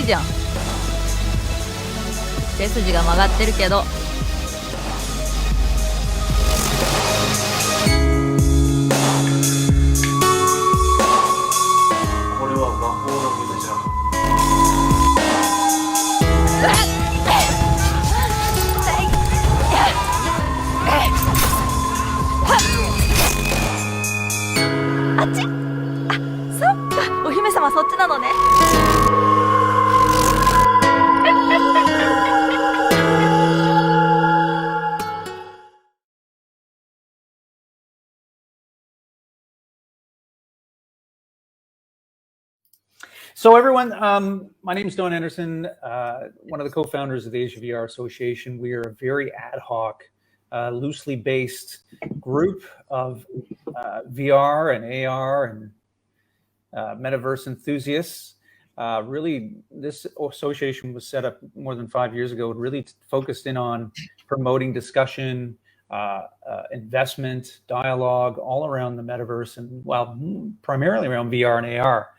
じゃん。背筋が曲がってるけど。これは魔法の水じゃん。あっち。あ、そっか。お姫様そっちなのね。So everyone, my name is Don Anderson, one of the co-founders of the Asia VR Association. We are a very ad hoc, loosely based group of VR and AR and Metaverse enthusiasts. Really, this association was set up more than 5 years ago, really focused in on promoting discussion, investment, dialogue, all around the Metaverse, and well, primarily around VR and AR.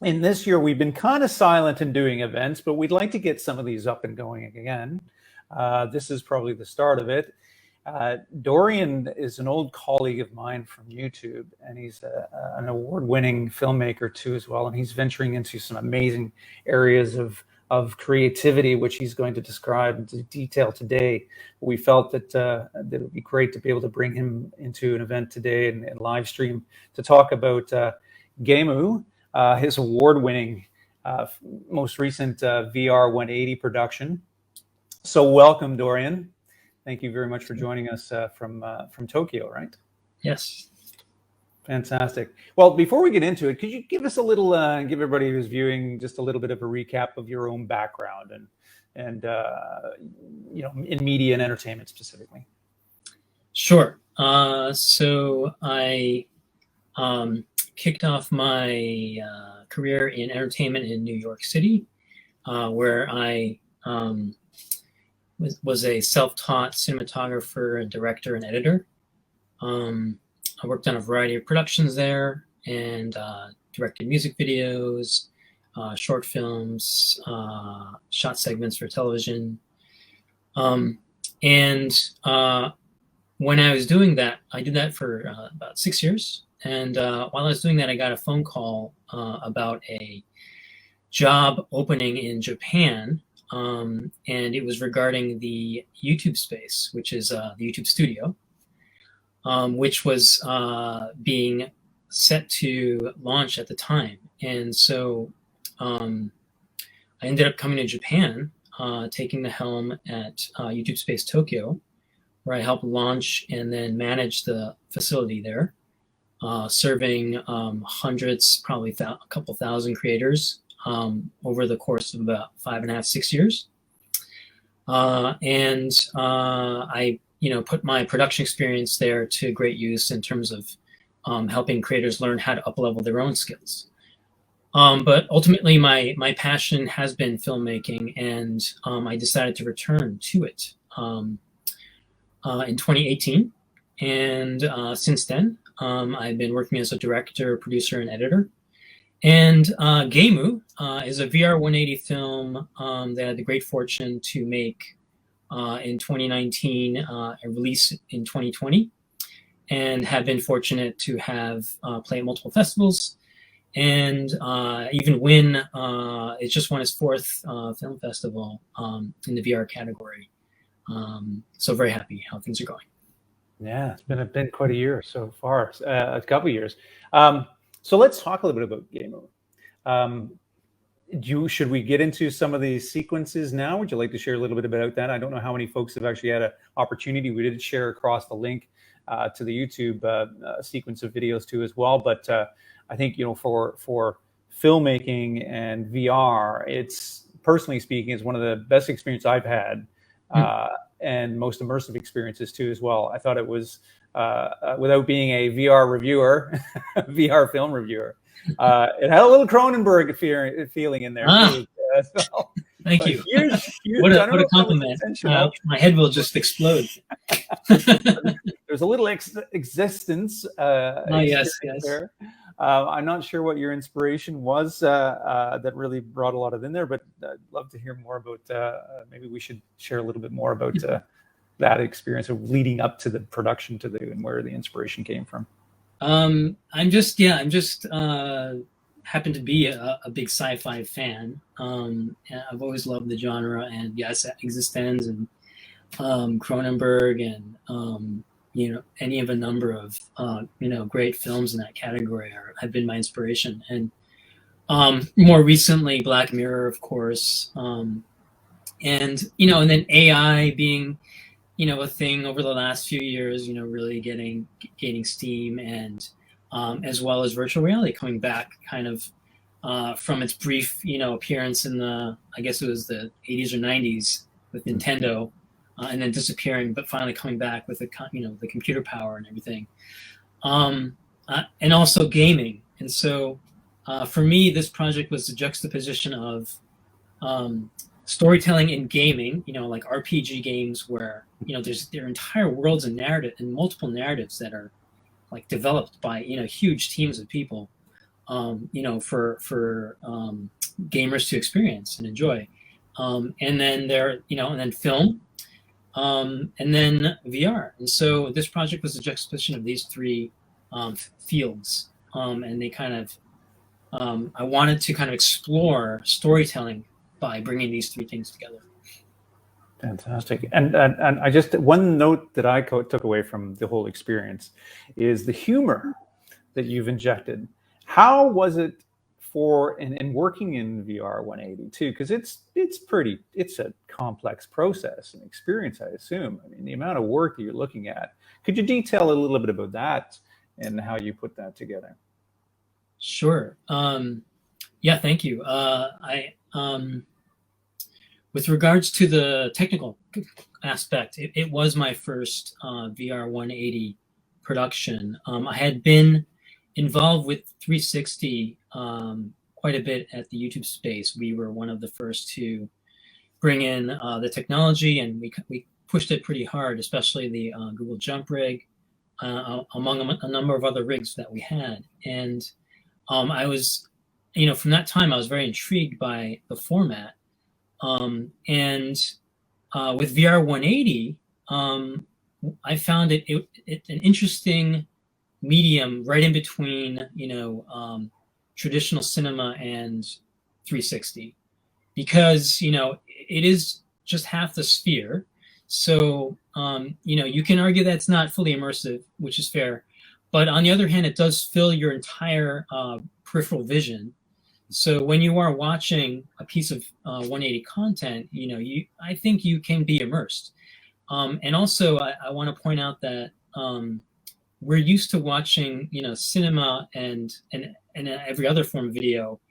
And this year, we've been kind of silent in doing events, but we'd like to get some of these up and going again. This is probably the start of it. Dorian is an old colleague of mine from YouTube, and he's an award-winning filmmaker too as well, and he's venturing into some amazing areas of creativity, which he's going to describe into detail today. We felt that it would be great to be able to bring him into an event today and live stream to talk about GEIMU, his award-winning, most recent VR 180 production. So welcome, Dorian. Thank you very much for joining us from Tokyo, right? Yes. Fantastic. Well, before we get into it, could you give us a little, give everybody who's viewing just a little bit of a recap of your own background and you know, in media and entertainment specifically? Sure. So I kicked off my career in entertainment in New York City, where I was a self-taught cinematographer and director and editor. I worked on a variety of productions there and directed music videos, short films, shot segments for television. And when I was doing that, I did that for about 6 years. And while I was doing that, I got a phone call about a job opening in Japan. And it was regarding the YouTube space, which is the YouTube studio, which was being set to launch at the time. And so I ended up coming to Japan, taking the helm at YouTube Space Tokyo, where I helped launch and then manage the facility there. Serving hundreds, probably a couple thousand creators over the course of about 5.5, 6 years. And I, put my production experience there to great use in terms of helping creators learn how to up-level their own skills. But ultimately, my passion has been filmmaking, and I decided to return to it in 2018. And since then, I've been working as a director, producer, and editor. And GEIMU is a VR 180 film that I had the great fortune to make in 2019 and release in 2020, and have been fortunate to have play at multiple festivals and even win. It just won its 4th film festival in the VR category. So very happy how things are going. Yeah, it's been quite a year so far, a couple of years. So let's talk a little bit about GEIMU. Should we get into some of these sequences now? Would you like to share a little bit about that? I don't know how many folks have actually had an opportunity. We did share across the link to the YouTube sequence of videos too as well. But I think, for filmmaking and VR, it's, personally speaking, is one of the best experiences I've had. And most immersive experiences too as well. I thought it was, without being a VR reviewer, VR film reviewer, it had a little Cronenberg feeling in there too. So, thank you. What a compliment. My head will just explode. There's a little existence. Yes. There. I'm not sure what your inspiration was that really brought a lot of in there, but I'd love to hear more about. Maybe we should share a little bit more about that experience of leading up to the production and where the inspiration came from. I'm just happen to be a big sci-fi fan. And I've always loved the genre, and yes, Existenz and Cronenberg and any of a number of great films in that category have been my inspiration. And more recently, Black Mirror, of course, and then AI being a thing over the last few years, really gaining steam, and as well as virtual reality coming back kind of from its brief appearance in I guess it was the 80s or 90s with Nintendo, and then disappearing, but finally coming back with the computer power and everything, and also gaming. And so for me, this project was the juxtaposition of storytelling in gaming, like RPG games where there are entire worlds and multiple narratives that are like developed by huge teams of people, for gamers to experience and enjoy, and then and then film, and then VR. And so this project was a juxtaposition of these three fields, and they kind of I wanted to kind of explore storytelling by bringing these three things together. Fantastic. And I just, one note that I took away from the whole experience is the humor that you've injected. How was it in working in VR 180 too? Because it's a complex process and experience, I assume. I mean, the amount of work that you're looking at. Could you detail a little bit about that and how you put that together? Sure. Yeah, thank you. With regards to the technical aspect, it was my first VR 180 production. I had been involved with 360 quite a bit at the YouTube space. We were one of the first to bring in the technology, and we pushed it pretty hard, especially the Google Jump rig, among a number of other rigs that we had. And I was, from that time, I was very intrigued by the format. And with VR 180, I found it an interesting medium right in between, traditional cinema and 360, because, it is just half the sphere. So, you can argue that it's not fully immersive, which is fair. But on the other hand, it does fill your entire peripheral vision. So when you are watching a piece of 180 content, I think you can be immersed. And also, I want to point out that we're used to watching, cinema and every other form of video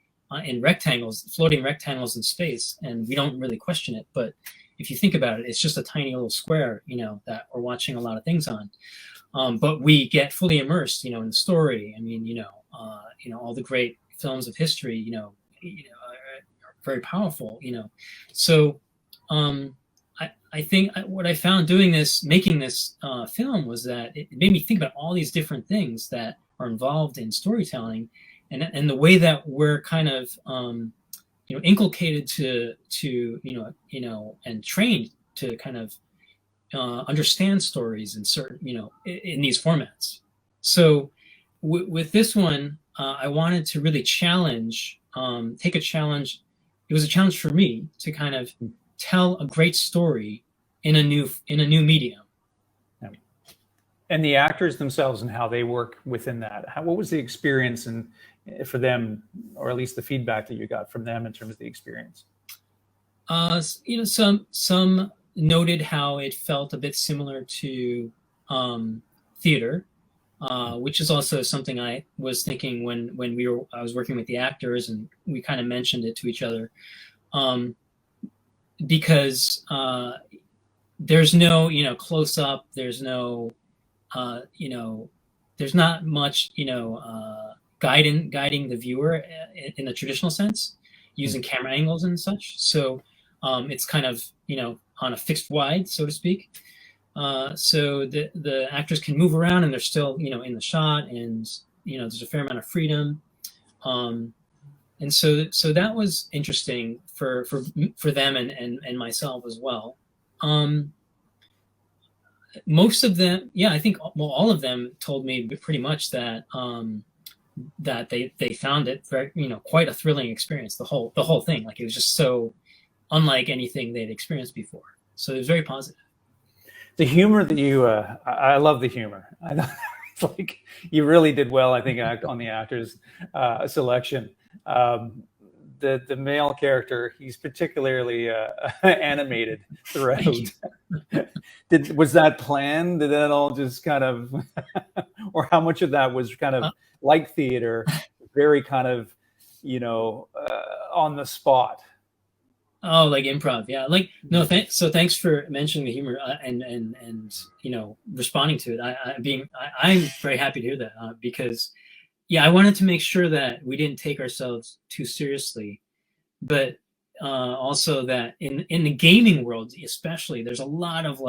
in rectangles, floating rectangles in space, and we don't really question it. But if you think about it, it's just a tiny little square, that we're watching a lot of things on. But we get fully immersed, in the story. I mean, all the great films of history, are very powerful, So I think what I found making this film was that it made me think about all these different things that are involved in storytelling, and the way that we're kind of inculcated to and trained to kind of understand stories in certain in these formats. So with this one, I wanted to really take a challenge. It was a challenge for me to kind of tell a great story in a new medium. And the actors themselves and how they work within that. What was the experience for them, or at least the feedback that you got from them in terms of the experience? Some noted how it felt a bit similar to theater, which is also something I was thinking when I was working with the actors, and we kind of mentioned it to each other, because there's no close up, there's no there's not much guiding the viewer in the traditional sense, using camera angles and such. So it's kind of on a fixed wide, so to speak. So the actors can move around and they're still in the shot, and there's a fair amount of freedom. And so that was interesting for them and myself as well. Most of them, I think, all of them told me pretty much that that they found it very, quite a thrilling experience. The whole thing, like, it was just so unlike anything they'd experienced before. So it was very positive. The humor that you, I love the humor. It's like you really did well, I think, on the actors selection. The male character, he's particularly animated throughout. Was that planned? Did that all just kind of, or how much of that was kind of like theater, very kind of, on the spot? Oh, like improv, yeah. Like, no, thanks for mentioning the humor and responding to it. I'm very happy to hear that because, I wanted to make sure that we didn't take ourselves too seriously, but also that in the gaming world, especially, there's a lot of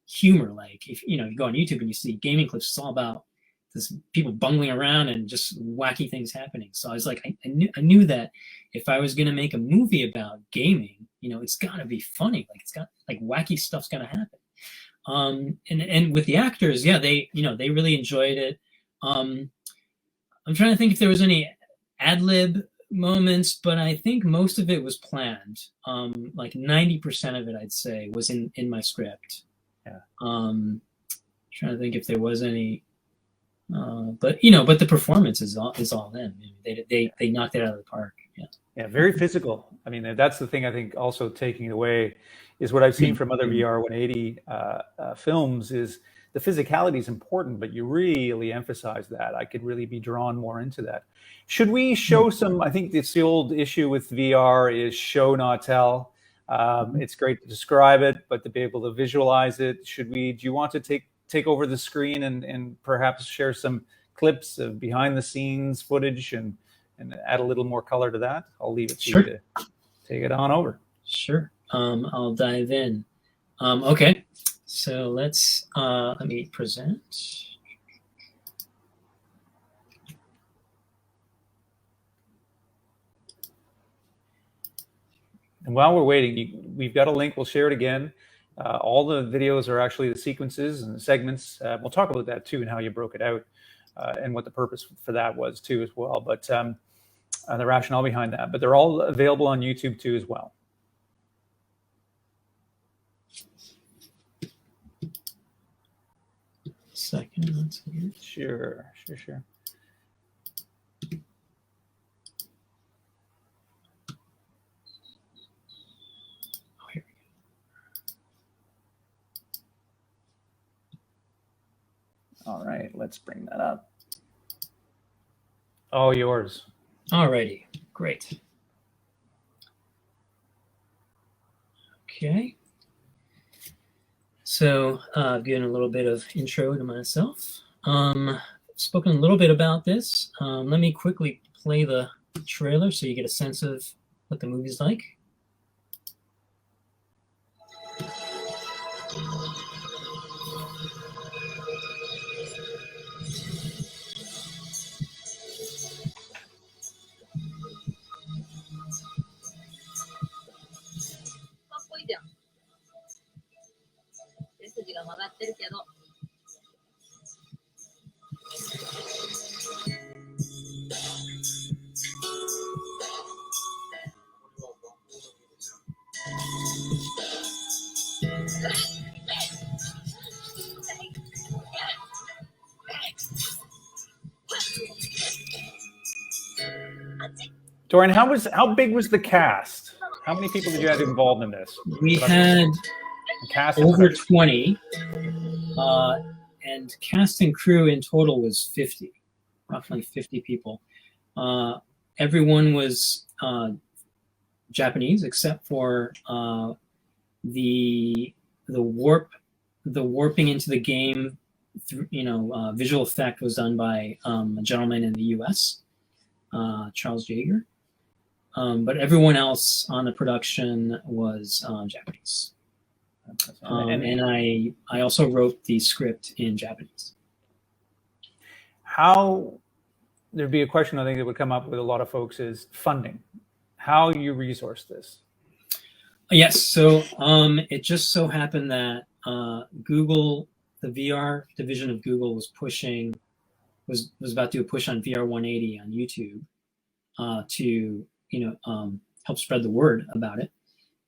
humor. Like, if you go on YouTube and you see gaming clips, it's all about this people bungling around and just wacky things happening. So I was like, I knew that if I was going to make a movie about gaming, it's got to be funny. Like, it's got wacky stuff's going to happen. And with the actors, they really enjoyed it. I'm trying to think if there was any ad lib moments, but I think most of it was planned. Like 90% of it, I'd say, was in my script. Yeah. Trying to think if there was any. But the performance is all them. They knocked it out of the park. Yeah, very physical. I mean, that's the thing I think also taking it away is what I've seen from other VR 180 films is the physicality is important, but you really emphasize that. I could really be drawn more into that. Should we show some, I think it's the old issue with VR is show, not tell. It's great to describe it, but to be able to visualize it, do you want to take over the screen and perhaps share some clips of behind the scenes footage and add a little more color to that? I'll leave it to you to take it on over. Sure. I'll dive in. Okay. So let me present. And while we're waiting, we've got a link. We'll share it again. All the videos are actually the sequences and the segments. We'll talk about that too and how you broke it out and what the purpose for that was too as well. But the rationale behind that. But they're all available on YouTube too as well. Second, that's weird. Sure. Here we go. All right, let's bring that up. All yours. Alrighty, great. Okay. So I've given a little bit of intro to myself. Spoken a little bit about this. Let me quickly play the trailer so you get a sense of what the movie's like. Dorian, how big was the cast? How many people did you have involved in this? We had cast over 20, and cast and crew in total was 50, roughly 50 people. Everyone was Japanese except for the warping into the game. Visual effect was done by a gentleman in the U.S., Charles Jaeger. But everyone else on the production was Japanese. And I also wrote the script in Japanese. how there'd be a question I think that would come up with a lot of folks is funding. How you resource this? Yes. So it just so happened that Google, the VR division of Google, was about to do a push on VR 180 on YouTube to help spread the word about it.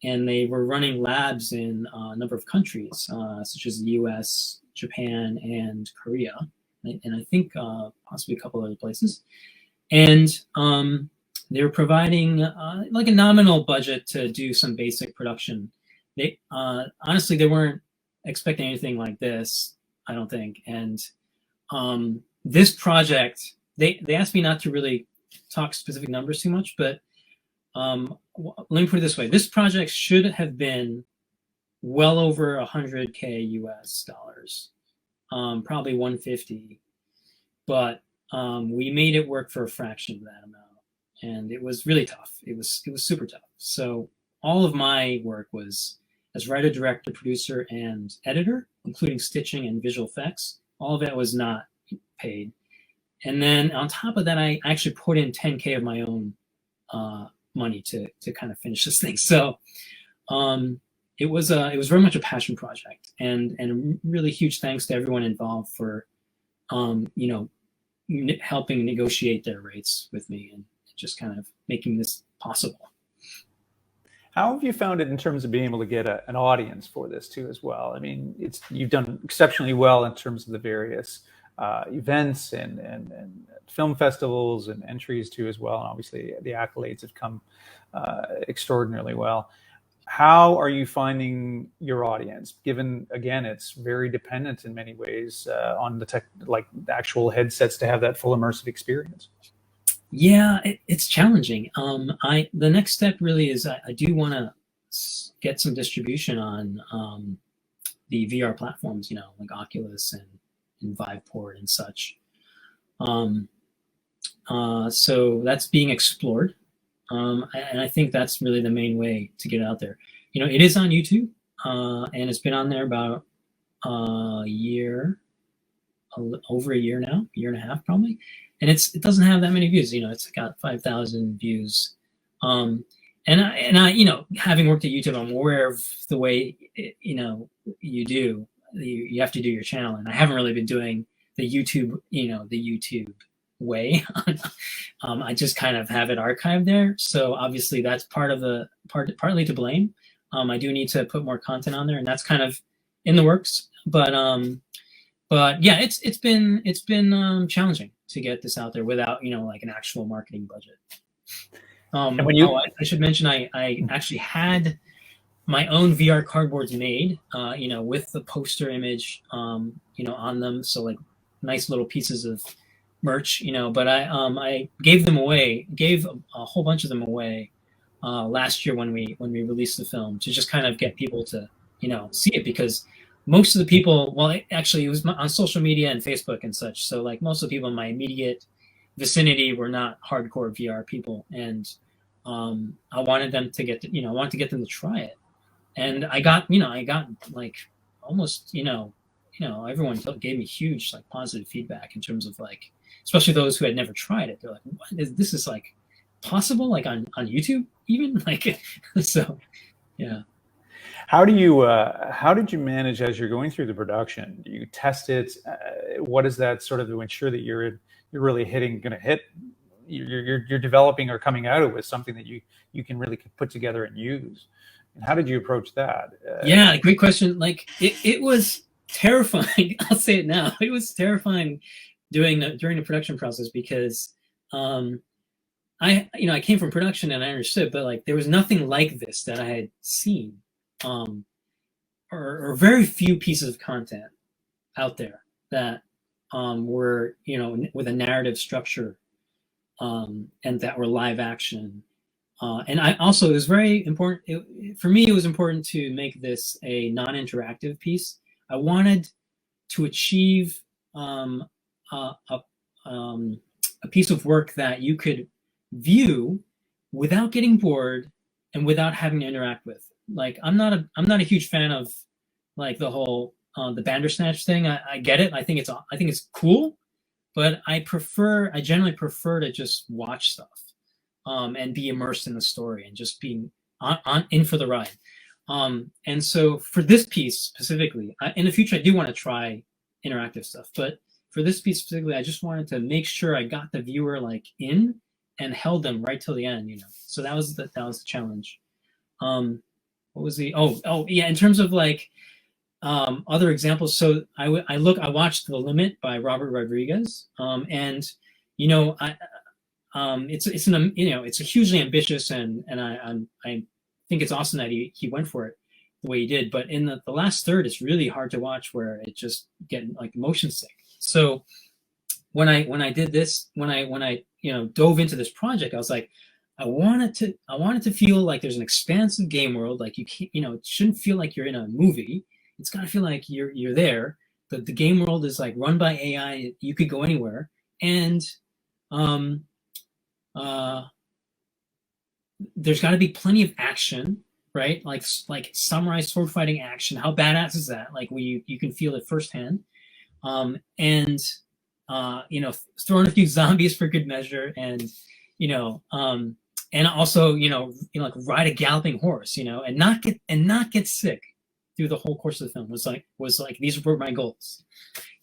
And they were running labs in a number of countries, such as the US, Japan, and Korea, and I think possibly a couple other places. And they were providing like a nominal budget to do some basic production. They honestly, they weren't expecting anything like this, I don't think. And this project, they asked me not to really talk specific numbers too much, but let me put it this way. This project should have been well over 100K US dollars, probably 150, but we made it work for a fraction of that amount, and it was really tough. It was super tough. So all of my work was as writer, director, producer, and editor, including stitching and visual effects. All of it was not paid. And then on top of that, I actually put in 10K of my own money to kind of finish this thing. So it was very much a passion project, and really huge thanks to everyone involved for helping negotiate their rates with me and just kind of making this possible. How have you found it in terms of being able to get an audience for this too as well? I mean, you've done exceptionally well in terms of the various events and film festivals and entries too as well, and obviously the accolades have come extraordinarily well. How are you finding your audience, given again it's very dependent in many ways on the tech, like the actual headsets, to have that full immersive experience? Yeah, it's challenging. The next step really is I do want to get some distribution on the VR platforms, like Oculus and Viveport and such. So that's being explored. And I think that's really the main way to get out there. It is on YouTube, and it's been on there about over a year now, year and a half probably. And it doesn't have that many views. It's got 5,000 views. And I, having worked at YouTube, I'm aware of the way, you have to do your channel. And I haven't really been doing the YouTube, the YouTube way. I just kind of have it archived there. So obviously that's partly to blame. I do need to put more content on there, and that's kind of in the works. But yeah, it's been challenging to get this out there without like an actual marketing budget. And when I should mention, I actually had my own VR cardboards made, with the poster image, on them. So like nice little pieces of merch, but I gave them away, gave a whole bunch of them away last year when we released the film, to just kind of get people to, see it, because most of the people, it was on social media and Facebook and such. So like most of the people in my immediate vicinity were not hardcore VR people. And I wanted them to get, I wanted to get them to try it. And I got like almost, everyone gave me huge, like positive feedback in terms of like, especially those who had never tried it. They're like, what is this, is like possible, like on YouTube even? Like, so, yeah. How did you manage as you're going through the production? Do you test it? What is that sort of to ensure that you're really you're developing or coming out with something that you can really put together and use? And how did you approach that? Yeah, great question. Like it was terrifying. I'll say it now. It was terrifying during the production process, because I came from production and I understood, but like there was nothing like this that I had seen. Or very few pieces of content out there that were, with a narrative structure, and that were live action. And it was very important. For me, it was important to make this a non-interactive piece. I wanted to achieve a piece of work that you could view without getting bored and without having to interact with. Like I'm not a huge fan of like the whole the Bandersnatch thing. I get it. I think it's cool, but I generally prefer to just watch stuff, and be immersed in the story and just being in for the ride. And so for this piece specifically, in the future, I do want to try interactive stuff, but for this piece specifically, I just wanted to make sure I got the viewer like in and held them right till the end, So that was the challenge. What was the yeah, in terms of like other examples. So I watched The Limit by Robert Rodriguez, and it's a hugely ambitious, and I think it's awesome that he went for it the way he did. But in the last third, it's really hard to watch, where it just get like motion sick. So when I did this, when I dove into this project, I was like, I want it to feel like there's an expansive game world. Like you can't, it shouldn't feel like you're in a movie. It's got to feel like you're there. The game world is like run by AI. You could go anywhere, and there's got to be plenty of action, right? Like samurai sword fighting action. How badass is that? Like you can feel it firsthand. And throw in a few zombies for good measure, and and also like ride a galloping horse, and not get sick through the whole course of the film. Was like these were my goals.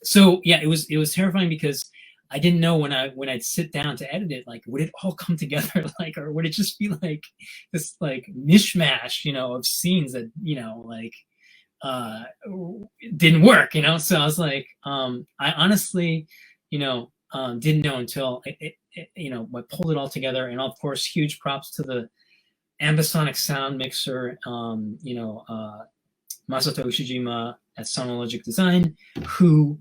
So yeah, it was terrifying because I didn't know when I'd sit down to edit it, like would it all come together, like, or would it just be like this like mishmash, of scenes that didn't work, So I was like, I honestly, didn't know until I pulled it all together. And of course, huge props to the ambisonic sound mixer, Masato Ushijima at Sonologic Design, who,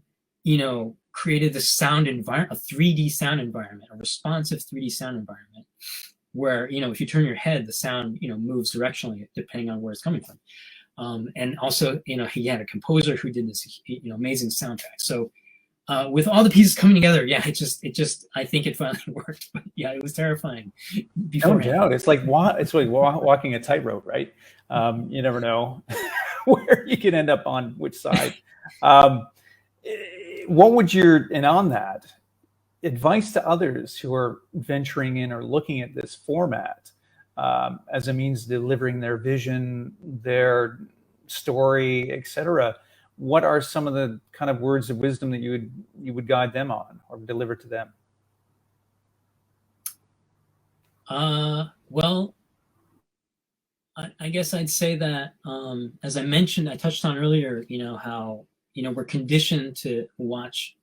created the sound environment, a 3D sound environment, a responsive 3D sound environment, where, if you turn your head, the sound, moves directionally depending on where it's coming from. And also, he had a composer who did this, amazing soundtrack. So with all the pieces coming together, yeah, it just, I think it finally worked. But yeah, it was terrifying. No doubt, it's like walking a tightrope, right? You never know where you can end up on which side. What would and on that, advice to others who are venturing in or looking at this format as a means of delivering their vision, their story, etc.? What are some of the kind of words of wisdom that you would guide them on or deliver to them? Well, I guess I'd say that, as I mentioned, I touched on earlier, how, we're conditioned to watch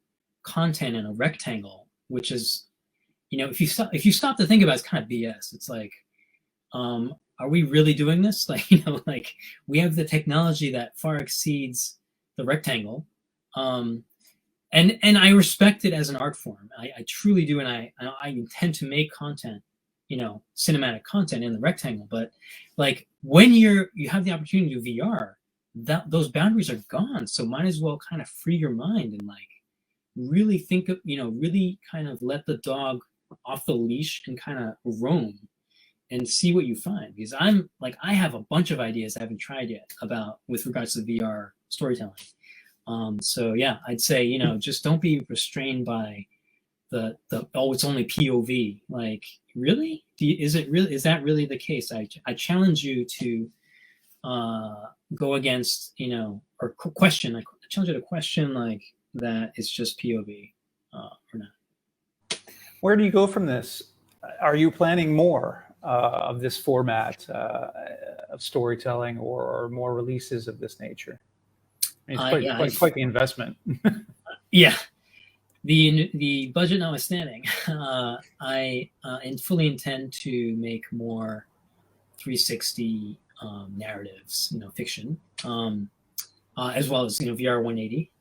content in a rectangle, which is, if you stop to think about it, it's kind of BS. It's like, are we really doing this? Like, like we have the technology that far exceeds the rectangle. And I respect it as an art form. I truly do. And I intend to make content, cinematic content in the rectangle. But like when you have the opportunity to do VR, those boundaries are gone. So might as well kind of free your mind and like really think of, really kind of let the dog off the leash and kind of roam and see what you find. Because I have a bunch of ideas I haven't tried yet with regards to VR storytelling. So yeah, I'd say, just don't be restrained by the it's only POV. Like, really? Is that really the case? I challenge you to go against, or question. I challenge you to question like that it's just POV or not. Where do you go from this? Are you planning more of this format of storytelling or more releases of this nature? I mean, it's quite the investment. Yeah. The budget notwithstanding, I fully intend to make more 360 narratives, fiction, as well as VR 180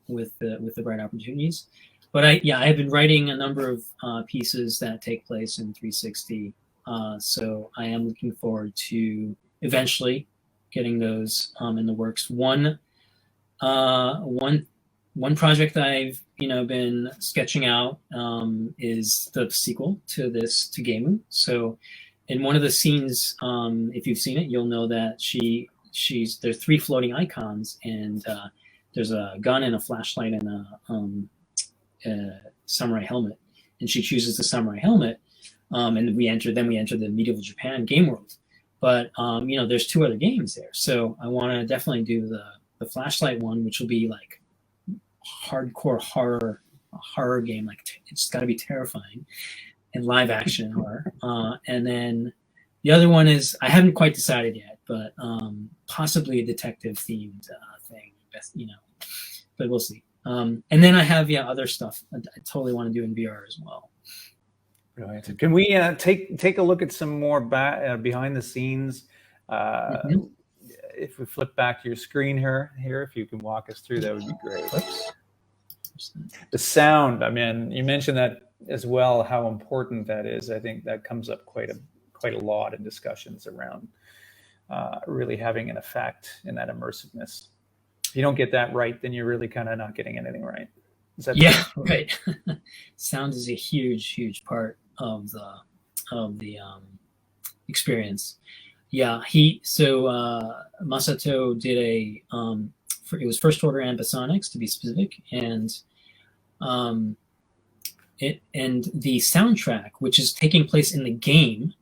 with the right opportunities. But I have been writing a number of pieces that take place in 360. So I am looking forward to eventually getting those in the works. One project I've been sketching out is the sequel to GEIMU. So in one of the scenes, if you've seen it, you'll know that there's 3 floating icons, and there's a gun and a flashlight and samurai helmet, and she chooses the samurai helmet, and we enter the medieval Japan game world. But there's 2 other games there, so I want to definitely do the flashlight one, which will be like hardcore horror game, like it's got to be terrifying, and live action horror. And then the other one is, I haven't quite decided yet, but possibly a detective themed thing, but we'll see. And then I have other stuff I totally want to do in VR as well. Brilliant. Can we take a look at some more behind the scenes? If we flip back to your screen here, if you can walk us through, that would be great. Oops. The sound, I mean, you mentioned that as well, how important that is. I think that comes up quite a lot in discussions around really having an effect in that immersiveness. If you don't get that right, then you're really kind of not getting anything right. Is that true? Right. Sound is a huge part of the experience. Masato did it was first order ambisonics, to be specific, and the soundtrack, which is taking place in the game,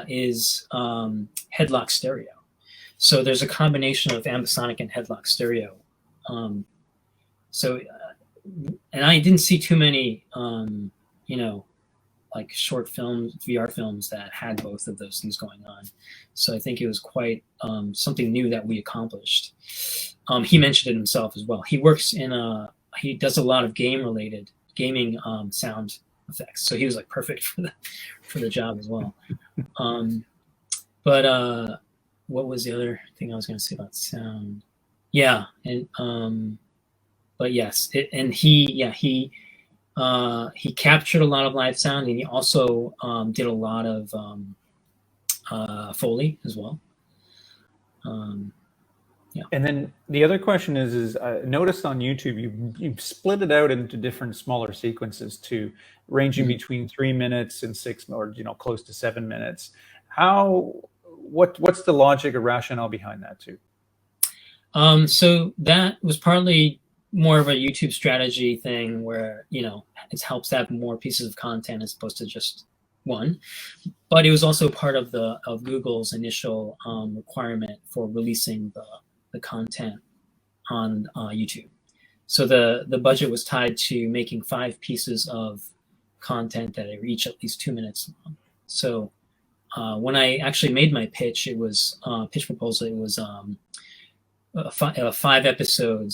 is headlock stereo. So there's a combination of ambisonic and headlock stereo. And I didn't see too many, like short films, VR films that had both of those things going on. So I think it was quite something new that we accomplished. He mentioned it himself as well. He does a lot of gaming sound effects. So he was like perfect for the job as well. But what was the other thing I was going to say about sound? Yeah, and but yes, he captured a lot of live sound, and he also did a lot of Foley as well. And then the other question is I noticed on YouTube you've split it out into different smaller sequences too, ranging between 3 minutes and 6, or close to 7 minutes. What's the logic or rationale behind that too? So that was partly more of a YouTube strategy thing where, it helps to have more pieces of content as opposed to just one. But it was also part of Google's initial requirement for releasing the content on YouTube. So the budget was tied to making 5 pieces of content that are each at least 2 minutes long. So when I actually made my pitch, it was pitch proposal. It was a 5 episode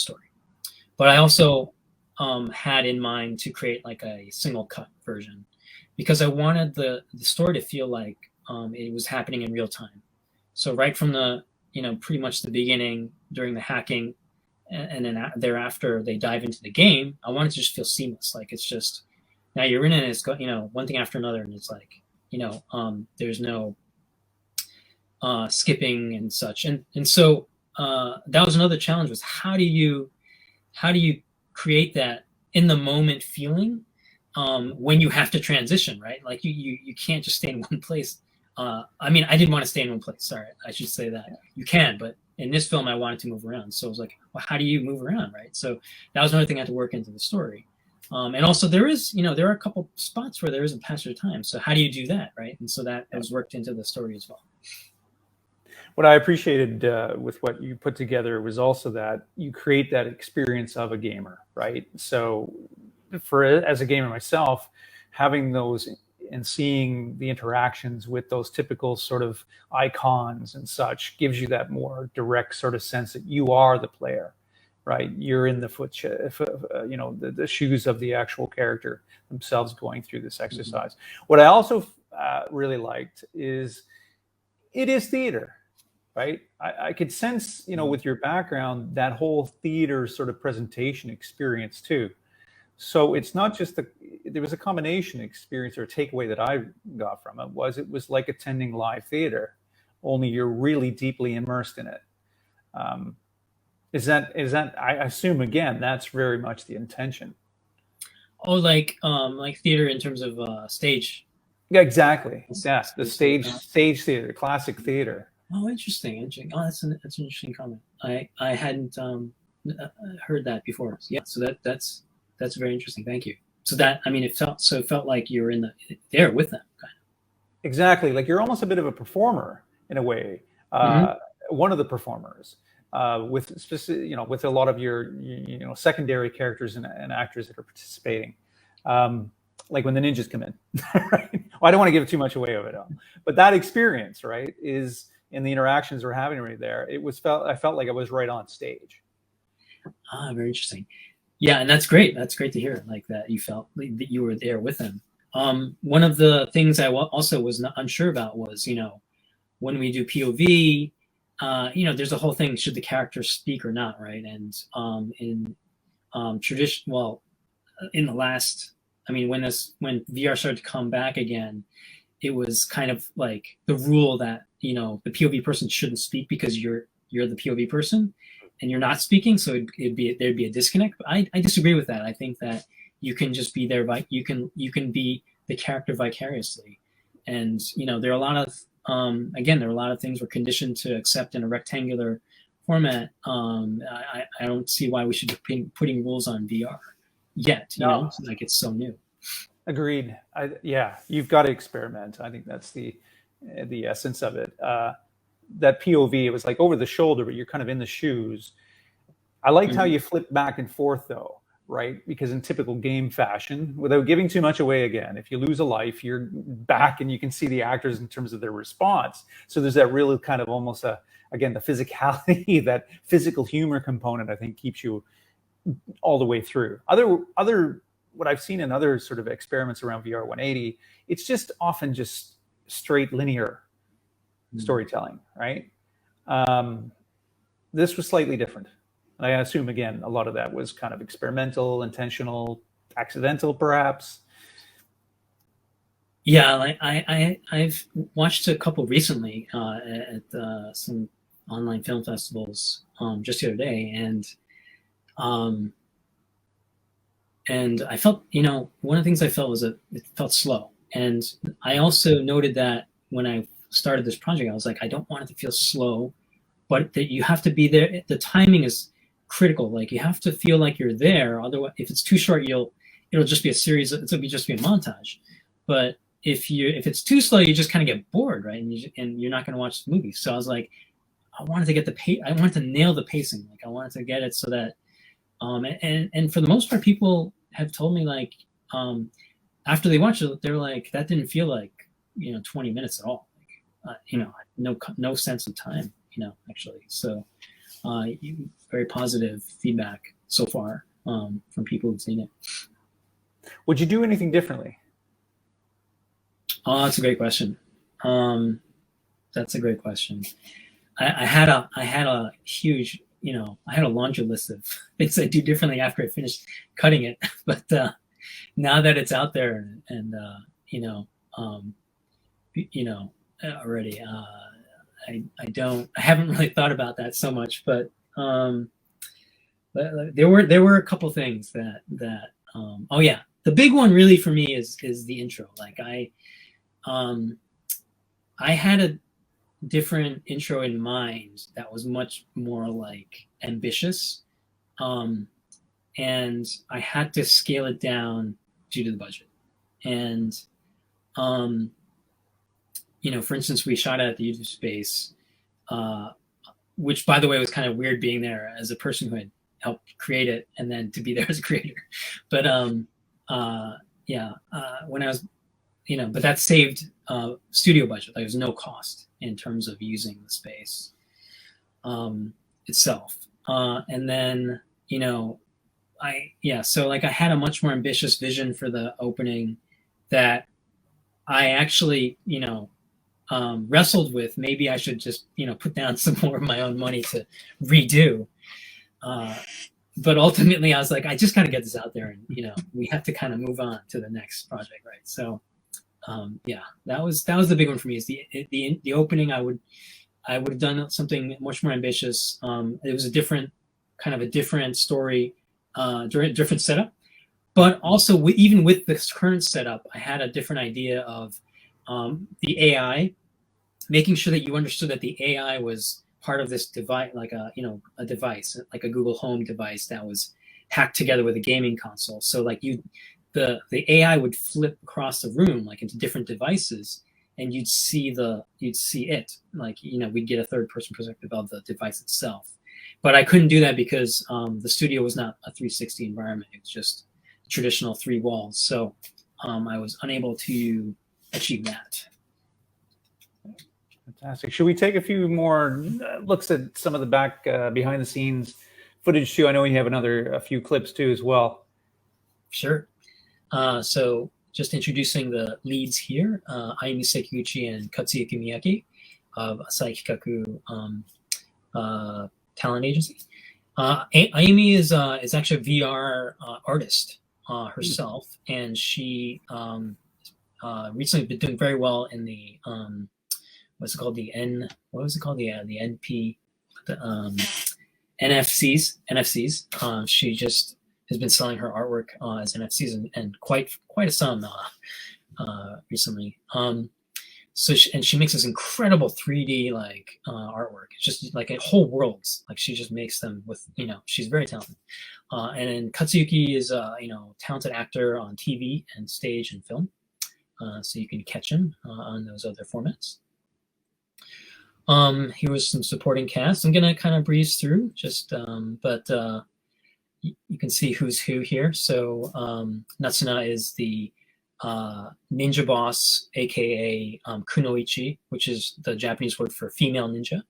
story. But I also had in mind to create like a single cut version, because I wanted the story to feel like it was happening in real time. So right from the pretty much the beginning, during the hacking, and then thereafter they dive into the game, I wanted to just feel seamless. Like it's just, now you're in it, and it's one thing after another, and it's like there's no skipping and such. And so that was another challenge, was how do you create that in the moment feeling when you have to transition, right? Like you can't just stay in one place. I mean, I didn't want to stay in one place. Sorry, I should say that. You can, but in this film, I wanted to move around. So it was like, well, how do you move around, right? So that was another thing I had to work into the story. And also there are a couple spots where there isn't passage of time. So how do you do that, right? And so that was worked into the story as well. What I appreciated with what you put together was also that you create that experience of a gamer, right? So as a gamer myself, having those and seeing the interactions with those typical sort of icons and such gives you that more direct sort of sense that you are the player, right? You're in the the shoes of the actual character themselves going through this exercise. Mm-hmm. What I also really liked is it is theater, right? I could sense, with your background, that whole theater sort of presentation experience too. So it's not just there was a combination experience or takeaway that I got from it was like attending live theater, only you're really deeply immersed in it. Is that I assume, again, that's very much the intention. Oh, like theater in terms of stage. Yeah, exactly. Yeah, the stage theater, classic theater. Oh, interesting. Oh, that's an interesting comment. I hadn't heard that before. Yeah, so that's very interesting. Thank you. So that, I mean, it felt like you were there with them, kind Exactly. Like you're almost a bit of a performer in a way. One of the performers with specific, with a lot of your secondary characters and actors that are participating. Like when the ninjas come in, right? Well, I don't want to give too much away of it, but that experience, right, is in the interactions we're having right there. I felt like I was right on stage. Very interesting. Yeah, and that's great. That's great to hear, like that you felt that you were there with them. One of the things I also was not unsure about was, when we do POV, there's a whole thing, should the character speak or not, right? And in tradition, well, in the last, I mean, when VR started to come back again, it was kind of like the rule that, the POV person shouldn't speak because you're the POV person and you're not speaking. So there'd be a disconnect. But I disagree with that. I think that you can just be there you can be the character vicariously. And, there are a lot of, again, there are a lot of things we're conditioned to accept in a rectangular format. I don't see why we should be putting rules on VR yet, like it's so new. Agreed. Yeah, you've got to experiment. I think that's the essence of it. That POV, it was like over the shoulder, but you're kind of in the shoes. I liked how you flip back and forth though, right? Because in typical game fashion, without giving too much away again, if you lose a life, you're back and you can see the actors in terms of their response. So there's that really kind of almost again, the physicality, that physical humor component, I think keeps you all the way through. Other what I've seen in other sort of experiments around VR 180, it's just often just straight linear storytelling, right? This was slightly different. And I assume, again, a lot of that was kind of experimental, intentional, accidental, perhaps. Yeah, like I've watched a couple recently at some online film festivals just the other day, and I felt, one of the things I felt was it felt slow. And I also noted that when I started this project, I was like, I don't want it to feel slow, but that you have to be there. The timing is critical. Like you have to feel like you're there. Otherwise, if it's too short, it'll just be a series. It'll just be a montage. But if it's too slow, you just kind of get bored, right? And you're not going to watch the movie. So I was like, I wanted to get I wanted to nail the pacing. Like I wanted to get it so that, and for the most part, people have told me like, after they watch it, they're like, that didn't feel like, 20 minutes at all. No sense of time, actually. So very positive feedback so far from people who've seen it. Would you do anything differently? Oh, that's a great question. That's a great question. I had a huge, I had a laundry list of things I do differently after I finished cutting it. But now that it's out there and already, I haven't really thought about that so much, but there were a couple things that oh yeah, the big one really for me is the intro. Like I had a different intro in mind that was much more like ambitious, and I had to scale it down due to the budget. And for instance, we shot at the YouTube space, which by the way was kind of weird being there as a person who had helped create it and then to be there as a creator. But when I was, but that saved studio budget. There was no cost in terms of using the space itself. And then, so like I had a much more ambitious vision for the opening that I actually, wrestled with. Maybe I should just, put down some more of my own money to redo. But ultimately I was like, I just got to get this out there and, we have to kind of move on to the next project. Right. So, that was the big one for me is the opening. I would have done something much more ambitious. It was a different story, different setup, but also even with this current setup, I had a different idea of the AI, making sure that you understood that the AI was part of this device, like a device, like a Google Home device that was hacked together with a gaming console. So like the AI would flip across the room like into different devices, and you'd see it, like, we'd get a third person perspective of the device itself. But I couldn't do that because the studio was not a 360 environment. It was just traditional 3 walls. So I was unable to achieve that. Fantastic. Should we take a few more looks at some of the back behind the scenes footage too? I know you have a few clips too as well. Sure. So just introducing the leads here, Ayumi Sekiguchi and Katsuyuki Miyake of Asai Kikaku talent agency. Ayumi is actually a VR artist herself, and she recently been doing very well in the what's it called, the NP, the NFCs. She just has been selling her artwork as NFCs and quite a sum recently. So she makes this incredible 3D like artwork. It's just like a whole worlds. Like she just makes them with, she's very talented. And then Katsuyuki is talented actor on TV and stage and film. So you can catch him on those other formats. Here was some supporting cast. I'm gonna kind of breeze through, just but you can see who's who here. So Natsuna is the ninja boss, aka Kunoichi, which is the Japanese word for female ninja.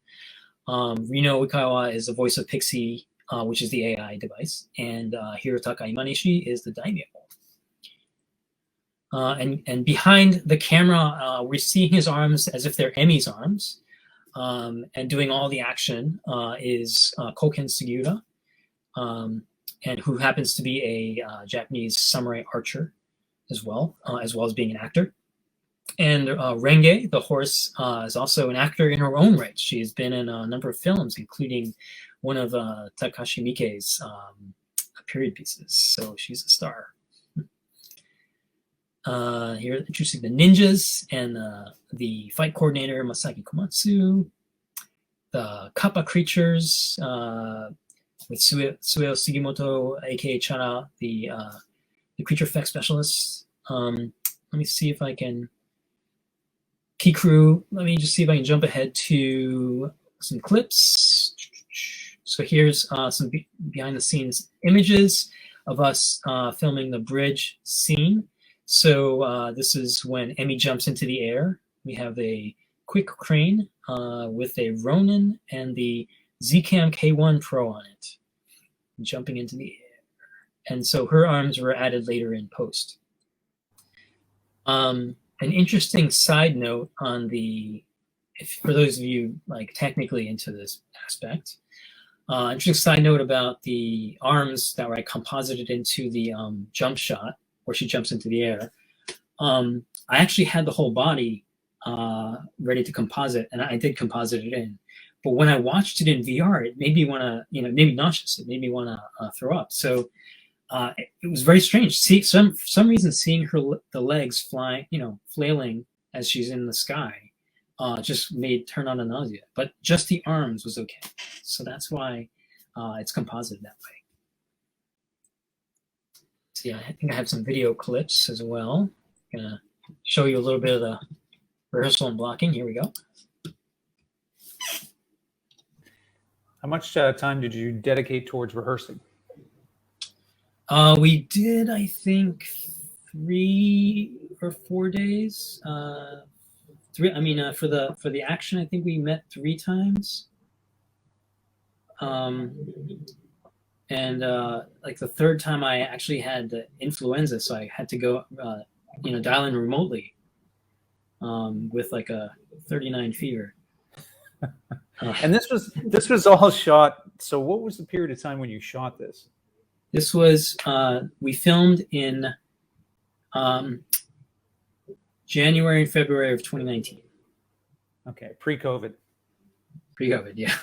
Rino Ukawa is the voice of Pixie, which is the AI device, and Hirotaka Imanishi is the daimyo. And behind the camera, we're seeing his arms as if they're Emi's arms, and doing all the action is Koken Sugiura, and who happens to be a Japanese samurai archer as well as being an actor. And Renge, the horse, is also an actor in her own right. She's been in a number of films, including one of Takashi Miike's period pieces. So she's a star. Here, introducing the ninjas and the fight coordinator, Masaki Komatsu, the Kappa creatures with Sueo Sugimoto, aka Chara, the creature effects specialist. Let me see if I can. Key crew. Let me just see if I can jump ahead to some clips. So here's some behind the scenes images of us filming the bridge scene. So this is when Emi jumps into the air. We have a quick crane with a Ronin and the Zcam K1 Pro on it, jumping into the air. And so her arms were added later in post. An interesting side note on for those of you like technically into this aspect, interesting side note about the arms that were composited into the jump shot where she jumps into the air. I actually had the whole body ready to composite, and I did composite it in. But when I watched it in VR, it made me want to, made me nauseous. It made me want to throw up. So it was very strange. For some reason, seeing the legs flying, flailing as she's in the sky, just turned on a nausea. But just the arms was okay. So that's why it's composited that way. So yeah, I think I have some video clips as well. I'm gonna show you a little bit of the rehearsal and blocking. Here we go. How much time did you dedicate towards rehearsing? We did, I think, 3 or 4 days. For the action, I think we met 3 times. And like the 3rd time, I actually had influenza, so I had to go, dial in remotely with like a 39 fever. And this was all shot. So what was the period of time when you shot this? This was we filmed in January and February of 2019. Okay, pre-COVID. Pre-COVID, yeah.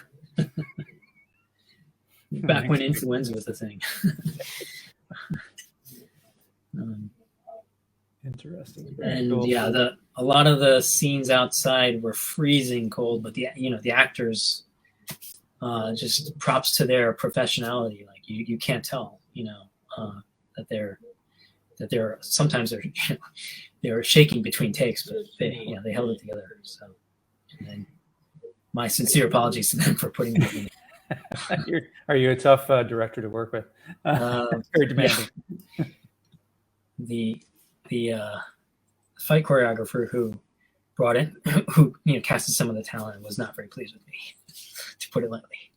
Back when influenza was a thing. Interesting. And cool. Yeah, a lot of the scenes outside were freezing cold, but the actors just props to their professionality. Like you can't tell, that they're sometimes they're shaking between takes, but they held it together. So, and then my sincere apologies to them for putting that in. Are you a tough director to work with? Very demanding. Yeah. The fight choreographer who brought in, who casted some of the talent, was not very pleased with me, to put it lightly.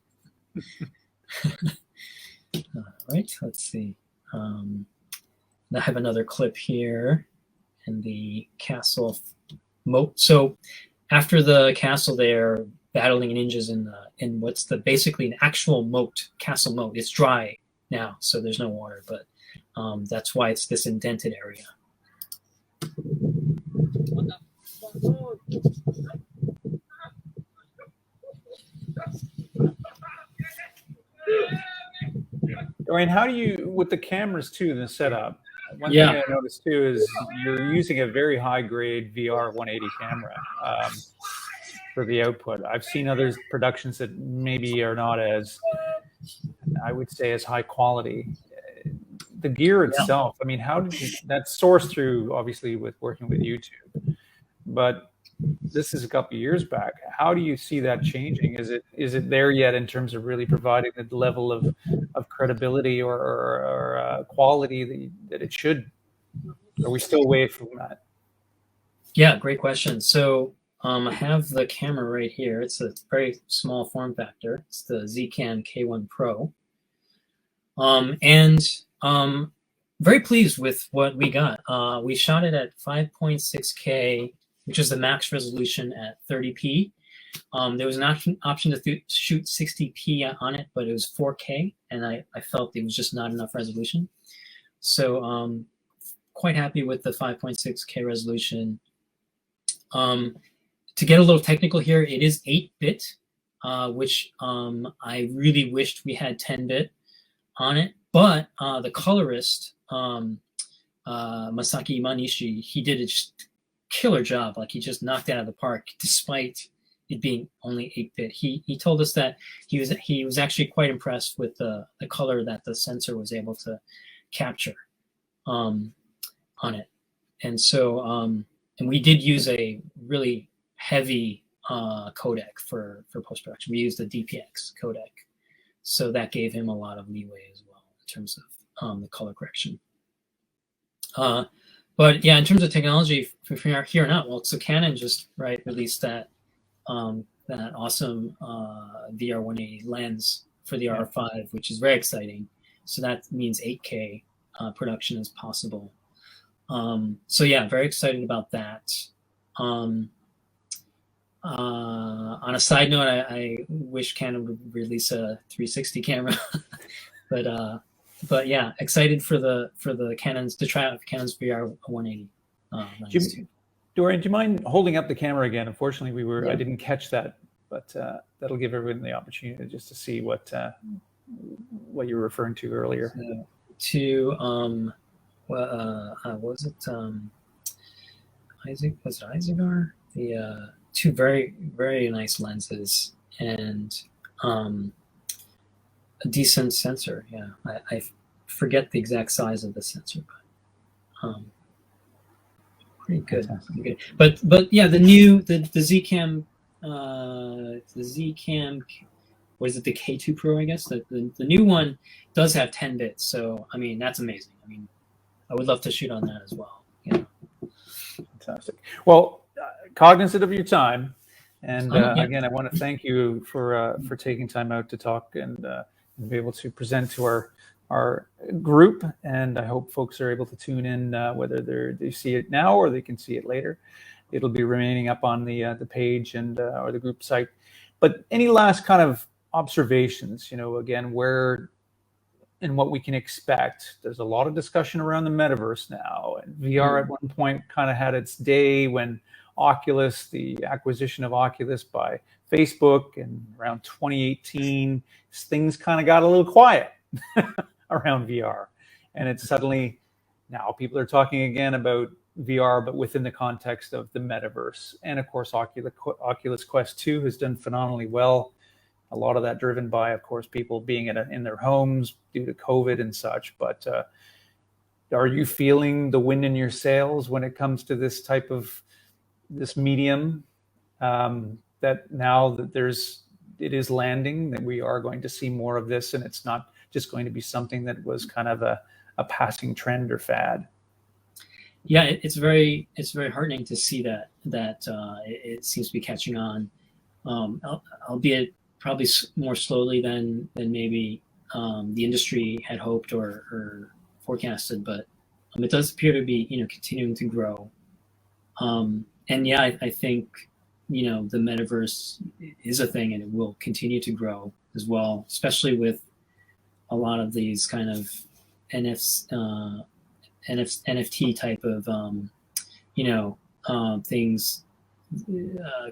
All right, let's see. I have another clip here in the castle moat. So after the castle, they're battling ninjas in what's basically an actual moat, castle moat. It's dry now, so there's no water, but that's why it's this indented area. Dorian, how do you, with the cameras too, the setup? One thing I noticed too is you're using a very high grade VR 180 camera for the output. I've seen other productions that maybe are not as, I would say, as high quality. The gear itself, I mean, how did that's sourced through, obviously, with working with YouTube, but this is a couple of years back. How do you see that changing? Is it there yet in terms of really providing the level of credibility or quality that it should? Are we still away from that? Yeah, great question. So I have the camera right here. It's a very small form factor. It's the Zcam K1 Pro. Very pleased with what we got. We shot it at 5.6K, which is the max resolution at 30p. There was an option to shoot 60p on it, but it was 4K, and I felt it was just not enough resolution. So quite happy with the 5.6K resolution. To get a little technical here, it is 8-bit, which I really wished we had 10-bit on it. But the colorist, Masaki Imanishi, he did a killer job. Like, he just knocked it out of the park, despite it being only 8-bit. He told us that he was actually quite impressed with the color that the sensor was able to capture on it. And so, and we did use a really heavy codec for post-production. We used the DPX codec. So that gave him a lot of leeway as well in terms of the color correction. But yeah, in terms of technology for here and out, well, so Canon just released that awesome VR 180 lens for the R5, which is very exciting. So that means 8K production is possible. So yeah, very excited about that. On a side note, I wish Canon would release a 360 camera, but yeah, excited for the Canons to try out Canon's VR 180. Dorian, do you mind holding up the camera again? Unfortunately, I didn't catch that, but that'll give everyone the opportunity just to see what you were referring to earlier. Was it Isagar? The two very, very nice lenses and a decent sensor. Yeah, I forget the exact size of the sensor, but pretty good. Pretty good. But yeah, the Zcam, what is it? The K2 Pro, I guess. The new one does have 10 bits, so I mean that's amazing. I mean, I would love to shoot on that as well. Yeah. Fantastic. Well, cognizant of your time, and again, I want to thank you for taking time out to talk and be able to present to our group. And I hope folks are able to tune in, whether they see it now or they can see it later. It'll be remaining up on the page and or the group site. But any last kind of observations? Again, where and what we can expect. There's a lot of discussion around the metaverse now, and VR at one point kind of had its day when Oculus, the acquisition of Oculus by Facebook, and around 2018, things kind of got a little quiet around VR. And it's suddenly, now people are talking again about VR, but within the context of the metaverse. And of course, Oculus Quest 2 has done phenomenally well, A lot of that driven by, of course, people being in their homes due to COVID and such. But are you feeling the wind in your sails when it comes to this type of this medium? That now that it is landing, that we are going to see more of this, and it's not just going to be something that was kind of a passing trend or fad. Yeah, it's very heartening to see that it seems to be catching on, albeit probably more slowly than maybe the industry had hoped or forecasted, but it does appear to be continuing to grow. And yeah, I think the metaverse is a thing, and it will continue to grow as well, especially with a lot of these kind of NFT type of things,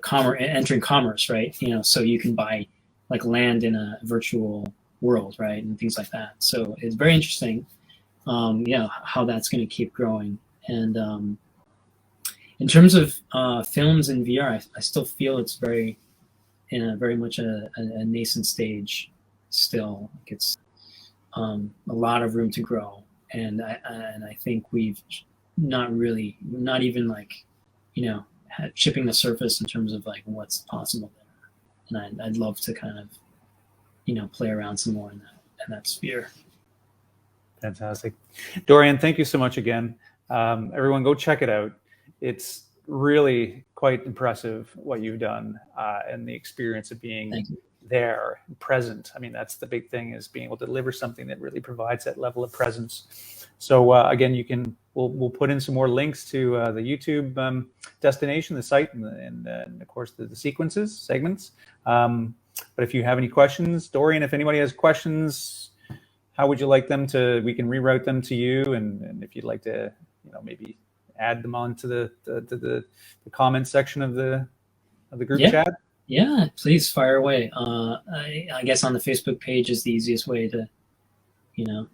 entering commerce, right? So you can buy like land in a virtual world, right, and things like that. So it's very interesting, how that's going to keep growing. And in terms of films and VR, I still feel it's very much a nascent stage still. It's a lot of room to grow, and I think we've not even chipping the surface in terms of like what's possible there. And I'd love to kind of play around some more in that sphere. Fantastic. Dorian, thank you so much again. Everyone go check it out. It's really quite impressive what you've done, and the experience of being there, present. I mean, that's the big thing, is being able to deliver something that really provides that level of presence. So again, we'll put in some more links to the YouTube destination, the site, and of course the segments. But if you have any questions, Dorian, if anybody has questions, how would you like them we can reroute them to you, and if you'd like to, maybe add them onto the comment section of the group chat. Yeah, please fire away. I guess on the Facebook page is the easiest way to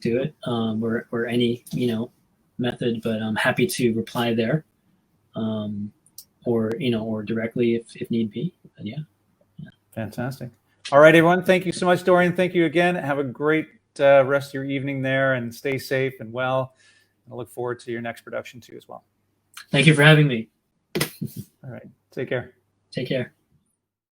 do it, or any method, but I'm happy to reply there, or directly if need be. But yeah. Fantastic. All right, everyone. Thank you so much, Dorian. Thank you again. Have a great rest of your evening there, and stay safe and well. I look forward to your next production too as well. Thank you for having me. All right. Take care. Take care.